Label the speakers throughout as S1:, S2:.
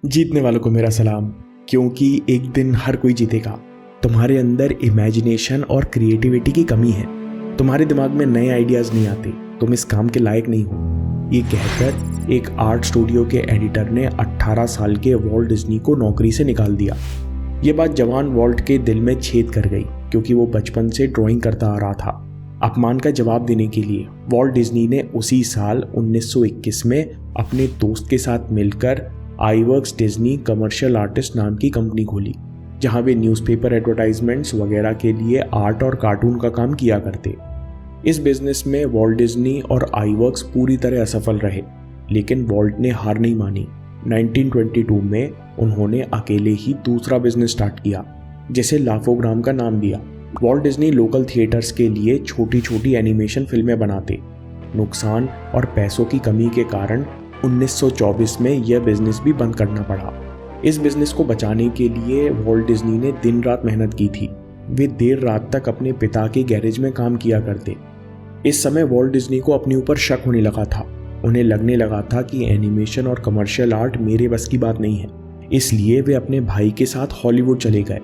S1: जीतने वालों को मेरा सलाम, क्योंकि एक दिन हर कोई जीतेगा। तुम्हारे अंदर इमेजिनेशन और क्रिएटिविटी की कमी है, तुम्हारे दिमाग में नए आइडियाज नहीं आते, तुम इस काम के लायक नहीं हो। ये कहकर एक आर्ट स्टूडियो के एडिटर ने 18 साल के वॉल्ट डिज्नी को नौकरी से निकाल दिया। ये बात जवान वॉल्ट के दिल में छेद कर गई, क्योंकि वो बचपन से ड्राइंग करता आ रहा था। अपमान का जवाब देने के लिए वॉल्ट डिज्नी ने उसी साल 1921 में अपने दोस्त के साथ मिलकर आईवर्क्स डिज्नी कमर्शियल आर्टिस्ट नाम की कंपनी खोली, जहां वे न्यूज़पेपर एडवर्टाइजमेंट्स वगैरह के लिए आर्ट और कार्टून का काम किया करते। इस बिजनेस में वॉल्ट डिज्नी और आईवर्क्स पूरी तरह असफल रहे, लेकिन वॉल्ट ने हार नहीं मानी। 1922 में उन्होंने अकेले ही दूसरा बिजनेस स्टार्ट किया, जिसे लाफोग्राम का नाम दिया। वॉल्ट डिज्नी लोकल थिएटर्स के लिए छोटी छोटी एनिमेशन फिल्में बनाते। नुकसान और पैसों की कमी के कारण 1924 में यह बिजनेस भी बंद करना पड़ा। इस बिजनेस को बचाने के लिए वॉल्ट डिज्नी ने दिन रात मेहनत की थी। वे देर रात तक अपने पिता के गैरेज में काम किया करते। इस समय वॉल्ट डिज्नी को अपने ऊपर शक होने लगा था। उन्हें लगने लगा था कि एनिमेशन और कमर्शियल आर्ट मेरे बस की बात नहीं है, इसलिए वे अपने भाई के साथ हॉलीवुड चले गए।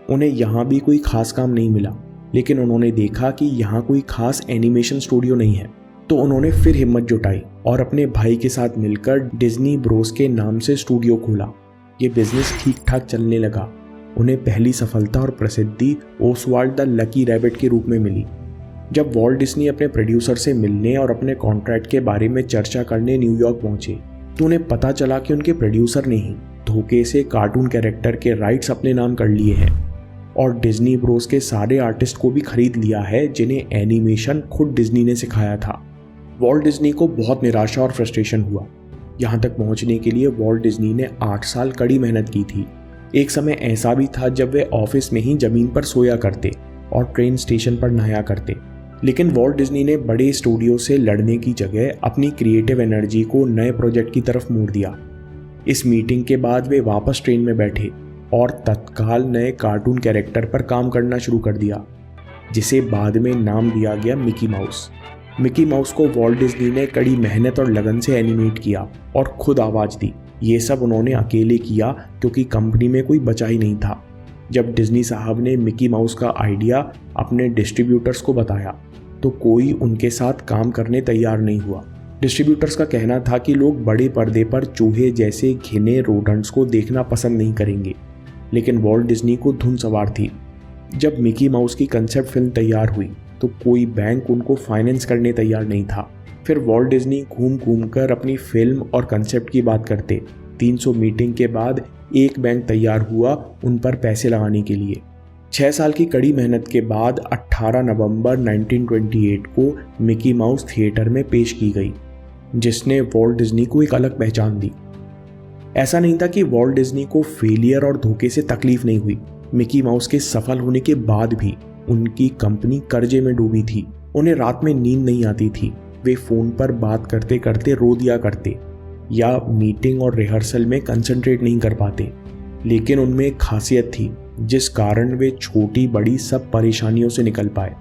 S1: उन्हें यहाँ भी कोई खास काम नहीं मिला, लेकिन उन्होंने देखा कि यहाँ कोई खास एनिमेशन स्टूडियो नहीं है, तो उन्होंने फिर हिम्मत जुटाई और अपने भाई के साथ मिलकर डिज्नी ब्रोस के नाम से स्टूडियो खोला। ये बिजनेस ठीक ठाक चलने लगा। उन्हें पहली सफलता और प्रसिद्धि ओसवाल्ड द लकी रैबिट के रूप में मिली। जब वॉल्ट डिज्नी अपने प्रोड्यूसर से मिलने और अपने कॉन्ट्रैक्ट के बारे में चर्चा करने न्यूयॉर्क पहुंचे, तो उन्हें पता चला कि उनके प्रोड्यूसर ने ही धोखे से कार्टून कैरेक्टर के राइट्स अपने नाम कर लिए हैं और डिज्नी ब्रोस के सारे आर्टिस्ट को भी खरीद लिया है, जिन्हें एनिमेशन खुद डिज्नी ने सिखाया था। वॉल्ट डिज्नी को बहुत निराशा और फ्रस्ट्रेशन हुआ। यहाँ तक पहुँचने के लिए वॉल्ट डिज्नी ने 8 साल कड़ी मेहनत की थी। एक समय ऐसा भी था जब वे ऑफिस में ही जमीन पर सोया करते और ट्रेन स्टेशन पर नहाया करते। लेकिन वॉल्ट डिज्नी ने बड़े स्टूडियो से लड़ने की जगह अपनी क्रिएटिव एनर्जी को नए प्रोजेक्ट की तरफ मोड़ दिया। इस मीटिंग के बाद वे वापस ट्रेन में बैठे और तत्काल नए कार्टून कैरेक्टर पर काम करना शुरू कर दिया, जिसे बाद में नाम दिया गया मिकी माउस। मिकी माउस को वॉल्ट डिज्नी ने कड़ी मेहनत और लगन से एनिमेट किया और खुद आवाज़ दी। ये सब उन्होंने अकेले किया, क्योंकि कंपनी में कोई बचा ही नहीं था। जब डिज्नी साहब ने मिकी माउस का आइडिया अपने डिस्ट्रीब्यूटर्स को बताया, तो कोई उनके साथ काम करने तैयार नहीं हुआ। डिस्ट्रीब्यूटर्स का कहना था कि लोग बड़े पर्दे पर चूहे जैसे घिने रोडेंट्स को देखना पसंद नहीं करेंगे, लेकिन वॉल्ट डिज्नी को धुन सवार थी। जब मिकी माउस की कंसेप्ट फिल्म तैयार हुई, तो कोई बैंक उनको फाइनेंस करने तैयार नहीं था। फिर वॉल्ट डिज्नी घूम घूम कर अपनी फिल्म और कंसेप्ट की बात करते। 300 मीटिंग के बाद एक बैंक तैयार हुआ उन पर पैसे लगाने के लिए। 6 साल की कड़ी मेहनत के बाद 18 नवंबर 1928 को मिकी माउस थिएटर में पेश की गई, जिसने वॉल्ट डिज्नी को एक अलग पहचान दी। ऐसा नहीं था कि वॉल्ट डिज्नी को फेलियर और धोखे से तकलीफ नहीं हुई। मिकी माउस के सफल होने के बाद भी उनकी कंपनी कर्जे में डूबी थी। उन्हें रात में नींद नहीं आती थी। वे फोन पर बात करते करते रो दिया करते या मीटिंग और रिहर्सल में कंसंट्रेट नहीं कर पाते। लेकिन उनमें एक खासियत थी, जिस कारण वे छोटी बड़ी सब परेशानियों से निकल पाए।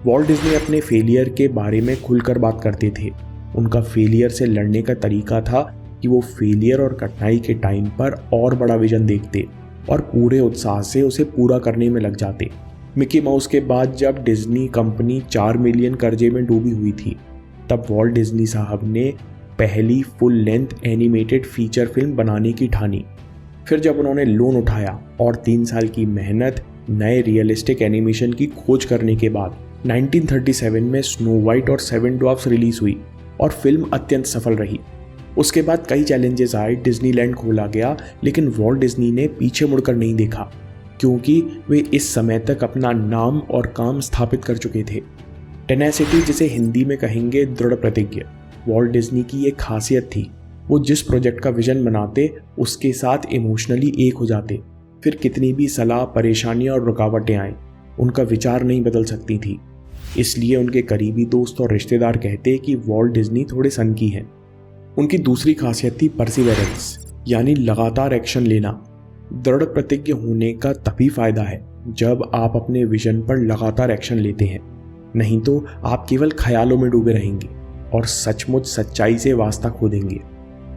S1: वॉल्ट डिज्नी अपने फेलियर के बारे में खुलकर बात करते थे। उनका फेलियर से लड़ने का तरीका था कि वो फेलियर और कठिनाई के टाइम पर और बड़ा विजन देखते और पूरे उत्साह से उसे पूरा करने में लग जाते। मिकी माउस के बाद जब डिज्नी कंपनी 4 मिलियन कर्जे में डूबी हुई थी, तब वॉल्ट डिज्नी साहब ने पहली full length animated feature film बनाने की ठानी। फिर जब उन्होंने लोन उठाया और 3 साल की मेहनत नए रियलिस्टिक एनिमेशन की खोज करने के बाद 1937 में स्नो वाइट और 7 ड्वार्फ्स रिलीज हुई और फिल्म अत्यंत सफल रही। उसके बाद कई चैलेंजेस आए, डिज्नीलैंड खोला गया, लेकिन वॉल्ट डिज्नी ने पीछे मुड़कर नहीं देखा, क्योंकि वे इस समय तक अपना नाम और काम स्थापित कर चुके थे। टेनेसिटी, जिसे हिंदी में कहेंगे दृढ़ प्रतिज्ञा, वॉल्ट डिज्नी की एक खासियत थी। वो जिस प्रोजेक्ट का विजन बनाते उसके साथ इमोशनली एक हो जाते। फिर कितनी भी सलाह, परेशानियां और रुकावटें आए, उनका विचार नहीं बदल सकती थी। इसलिए उनके करीबी दोस्त और रिश्तेदार कहते कि वॉल्ट डिज्नी थोड़े सनकी हैं। उनकी दूसरी खासियत थी परसिवेरेंस, यानी लगातार एक्शन लेना। दृढ़ प्रतिज्ञ होने का तभी फायदा है जब आप अपने विजन पर लगातार एक्शन लेते हैं, नहीं तो आप केवल ख्यालों में डूबे रहेंगे। और सचमुच सच्चाई से वास्ता खो देंगे।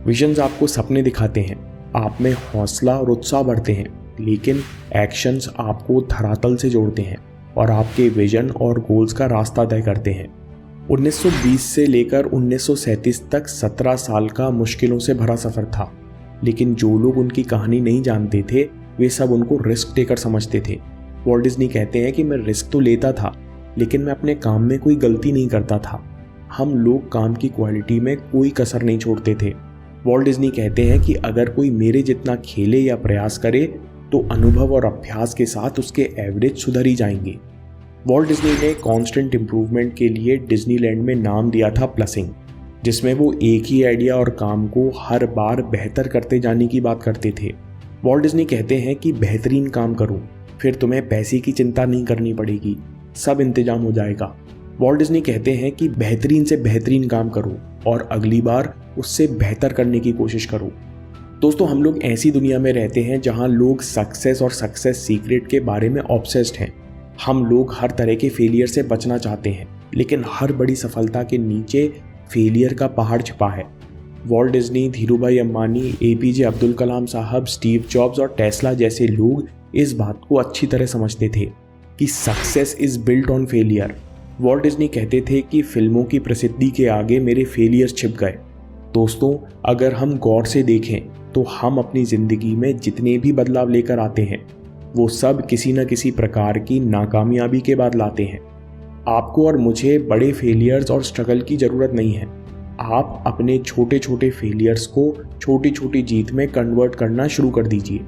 S1: विजन्स आपको सपने दिखाते हैं, आप में हौसला और उत्साह बढ़ते हैं, लेकिन एक्शंस आपको धरातल से जोड़ते हैं और आपके विजन और गोल्स का रास्ता तय करते हैं। 1920 से लेकर 1937 तक 17 साल का मुश्किलों से भरा सफ़र था, लेकिन जो लोग उनकी कहानी नहीं जानते थे वे सब उनको रिस्क टेकर समझते थे। वॉल्ट डिज्नी कहते हैं कि मैं रिस्क तो लेता था, लेकिन मैं अपने काम में कोई गलती नहीं करता था। हम लोग काम की क्वालिटी में कोई कसर नहीं छोड़ते थे। वॉल्ट डिज्नी कहते हैं कि अगर कोई मेरे जितना खेले या प्रयास करे तो अनुभव और अभ्यास के साथ उसके एवरेज सुधर ही जाएंगे। वॉल्ट डिज्नी ने कांस्टेंट इंप्रूवमेंट के लिए डिज्नीलैंड में नाम दिया था प्लसिंग, जिसमें वो एक ही आइडिया और काम को हर बार बेहतर करते जाने की बात करते थे। वॉल्ट डिज्नी कहते हैं कि बेहतरीन काम करो, फिर तुम्हें पैसे की चिंता नहीं करनी पड़ेगी, सब इंतजाम हो जाएगा। वॉल्ट डिज्नी कहते हैं कि बेहतरीन से बेहतरीन काम करो और अगली बार उससे बेहतर करने की कोशिश करो। दोस्तों, हम लोग ऐसी दुनिया में रहते हैं जहां लोग सक्सेस और सक्सेस सीक्रेट के बारे में ऑब्सेस्ड हैं। हम लोग हर तरह के फेलियर से बचना चाहते हैं, लेकिन हर बड़ी सफलता के नीचे फेलियर का पहाड़ छिपा है। Walt Disney, Dhirubhai Ambani, APJ Abdul Kalam साहब, स्टीव जॉब्स और टेस्ला जैसे लोग इस बात को अच्छी तरह समझते थे कि success is built on failure. Walt Disney कहते थे कि फिल्मों की प्रसिद्धि के आगे मेरे फेलियर्स छिप गए। दोस्तों, अगर हम गौर से देखें तो हम अपनी ज़िंदगी में जितने भी बदलाव लेकर आते हैं वो सब किसी न किसी प्रकार की नाकामयाबी के बाद लाते हैं। आपको और मुझे बड़े फेलियर्स और स्ट्रगल की ज़रूरत नहीं है। आप अपने छोटे छोटे फेलियर्स को छोटी छोटी जीत में कन्वर्ट करना शुरू कर दीजिए।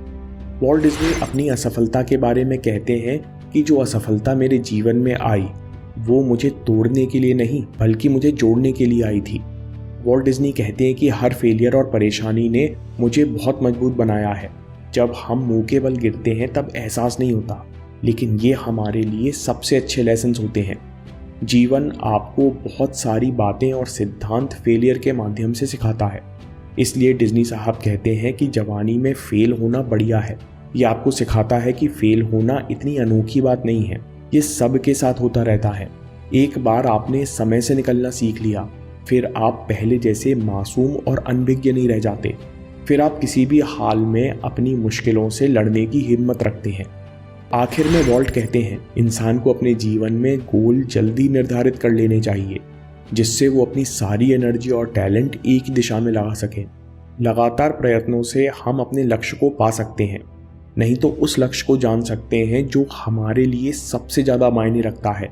S1: वॉल्ट डिज्नी अपनी असफलता के बारे में कहते हैं कि जो असफलता मेरे जीवन में आई वो मुझे तोड़ने के लिए नहीं बल्कि मुझे जोड़ने के लिए आई थी। वॉल्ट डिज्नी कहते हैं कि हर फेलियर और परेशानी ने मुझे बहुत मजबूत बनाया है। जब हम मुंह के बल गिरते हैं तब एहसास नहीं होता, लेकिन ये हमारे लिए सबसे अच्छे लेसन्स होते हैं। जीवन आपको बहुत सारी बातें और सिद्धांत फेलियर के माध्यम से सिखाता है। इसलिए डिज्नी साहब कहते हैं कि जवानी में फेल होना बढ़िया है। ये आपको सिखाता है कि फेल होना इतनी अनोखी बात नहीं है, ये सब के साथ होता रहता है। एक बार आपने समय से निकलना सीख लिया, फिर आप पहले जैसे मासूम और अनभिज्ञ नहीं रह जाते। फिर आप किसी भी हाल में अपनी मुश्किलों से लड़ने की हिम्मत रखते हैं। आखिर में वॉल्ट कहते हैं, इंसान को अपने जीवन में गोल जल्दी निर्धारित कर लेने चाहिए, जिससे वो अपनी सारी एनर्जी और टैलेंट एक ही दिशा में लगा सकें। लगातार प्रयत्नों से हम अपने लक्ष्य को पा सकते हैं, नहीं तो उस लक्ष्य को जान सकते हैं जो हमारे लिए सबसे ज़्यादा मायने रखता है।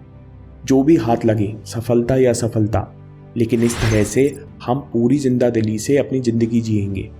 S1: जो भी हाथ लगे, सफलता या असफलता, लेकिन इस तरह से हम पूरी जिंदादिली से अपनी ज़िंदगी जिएंगे।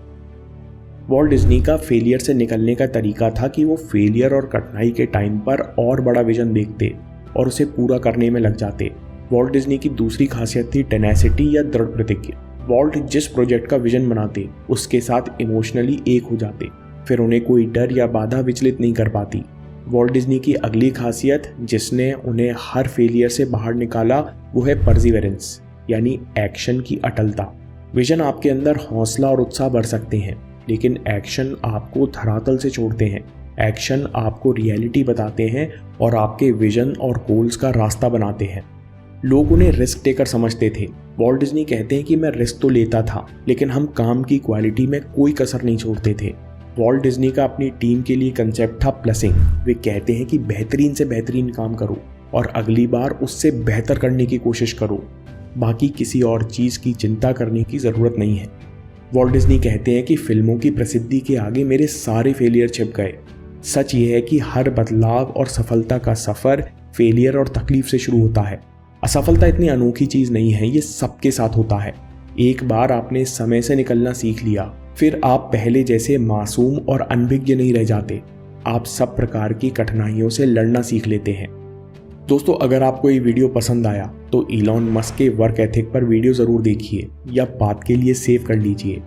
S1: वॉल्ट डिज्नी का फेलियर से निकलने का तरीका था कि वो फेलियर और कठिनाई के टाइम पर और बड़ा विजन देखते और उसे पूरा करने में लग जाते। वॉल्ट डिज्नी की दूसरी खासियत थी टेनेसिटी या दृढ़ प्रतिज्ञा। वॉल्ट जिस प्रोजेक्ट का विजन बनाते उसके साथ इमोशनली एक हो जाते, फिर उन्हें कोई डर या बाधा विचलित नहीं कर पाती। वॉल्ट डिज्नी की अगली खासियत जिसने उन्हें हर फेलियर से बाहर निकाला वो है परसिवेरेंस, यानी एक्शन की अटलता। विजन आपके अंदर हौसला और उत्साह भर सकते हैं, लेकिन एक्शन आपको धरातल से छोड़ते हैं। एक्शन आपको रियलिटी बताते हैं और आपके विजन और गोल्स का रास्ता बनाते हैं। लोग उन्हें रिस्क टेकर समझते थे। वॉल्ट डिज्नी कहते हैं कि मैं रिस्क तो लेता था, लेकिन हम काम की क्वालिटी में कोई कसर नहीं छोड़ते थे। वॉल्ट डिज्नी का अपनी टीम के लिए कंसेप्ट था प्लसिंग। वे कहते हैं कि बेहतरीन से बेहतरीन काम करो और अगली बार उससे बेहतर करने की कोशिश करो, बाकी किसी और चीज़ की चिंता करने की ज़रूरत नहीं है। वॉल्ट डिज्नी कहते हैं कि फिल्मों की प्रसिद्धि के आगे मेरे सारे फेलियर छिप गए। सच ये है कि हर बदलाव और सफलता का सफ़र फेलियर और तकलीफ से शुरू होता है। असफलता इतनी अनोखी चीज़ नहीं है, ये सबके साथ होता है। एक बार आपने समय से निकलना सीख लिया, फिर आप पहले जैसे मासूम और अनभिज्ञ नहीं रह जाते। आप सब प्रकार की कठिनाइयों से लड़ना सीख लेते हैं। दोस्तों, अगर आपको ये वीडियो पसंद आया तो इलॉन मस्क के वर्क एथिक पर वीडियो ज़रूर देखिए या बात के लिए सेव कर लीजिए।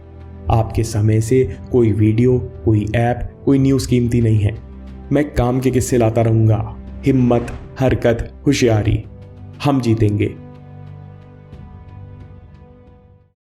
S1: आपके समय से कोई वीडियो, कोई ऐप, कोई न्यूज़ कीमती नहीं है। मैं काम के किस्से लाता रहूँगा। हिम्मत, हरकत, होशियारी, हम जीतेंगे।